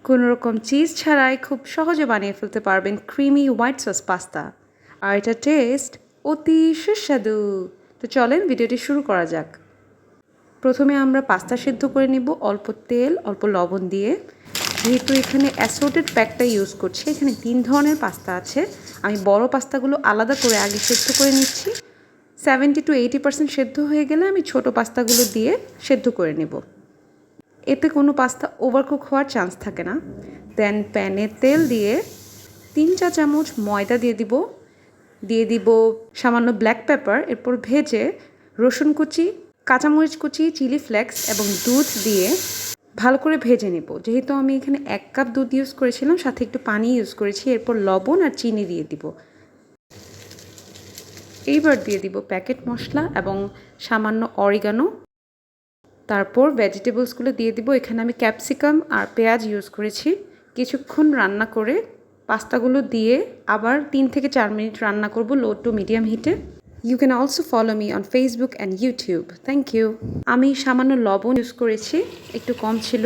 কোনো রকম চিজ ছাড়াই খুব সহজে বানিয়ে ফেলতে পারবেন ক্রিমি হোয়াইট সস পাস্তা, আর এটা টেস্ট অতি সুস্বাদু। তো চলেন ভিডিওটি শুরু করা যাক। প্রথমে আমরা পাস্তা সেদ্ধ করে নিব অল্প তেল অল্প লবণ দিয়ে। যেহেতু এখানে অ্যাসর্টেড প্যাকটা ইউজ করছি, এখানে 3 ধরনের পাস্তা আছে। আমি বড় পাস্তাগুলো আলাদা করে আগে সেদ্ধ করে নিচ্ছি। 70 to 80% সেদ্ধ হয়ে গেলে আমি ছোট পাস্তাগুলো দিয়ে সেদ্ধ করে নেব। এতে কোনো পাস্তা ওভারকুক হওয়ার চান্স থাকে না। দেন প্যানে তেল দিয়ে 3 চা চামচ ময়দা দিয়ে দিব সামান্য ব্ল্যাক পেপার। এরপর ভেজে রসুন কুচি, কাঁচামরিচ কুচি, চিলি ফ্লেক্স এবং দুধ দিয়ে ভালো করে ভেজে নেব। যেহেতু আমি এখানে 1 কাপ দুধ ইউজ করেছিলাম, সাথে একটু পানি ইউজ করেছি। এরপর লবণ আর চিনি দিয়ে দিব। এইবার দিয়ে দিব প্যাকেট মশলা এবং সামান্য অরিগানো। তারপর ভেজিটেবলসগুলো দিয়ে দিব। এখানে আমি ক্যাপসিকাম আর পেঁয়াজ ইউজ করেছি। কিছুক্ষণ রান্না করে পাস্তাগুলো দিয়ে আবার 3 থেকে 4 মিনিট রান্না করব লো টু মিডিয়াম হিটে। You can also follow me on Facebook and YouTube. Thank you. আমি সামান্য লবণ ইউজ করেছি, একটু কম ছিল।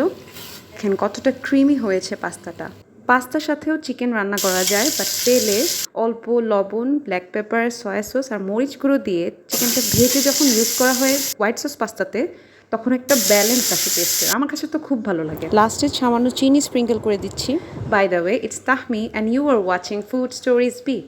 দেখেন কতটা ক্রিমি হয়েছে পাস্তাটা। পাস্তার সাথেও চিকেন রান্না করা যায়, বাট তেলে অল্প লবণ, ব্ল্যাক পেপার, সয়া সস আর মরিচ গুঁড়ো দিয়ে চিকেনটা ভেজে যখন ইউজ করা হয় হোয়াইট সস পাস্তাতে, তখন একটা ব্যালেন্স আসে টেস্টের। আমার কাছে তো খুব ভালো লাগে। লাস্টে সামান্য চিনি স্প্রিঙ্কেল করে দিচ্ছি। By the way, it's Tahmi and you are watching food stories B.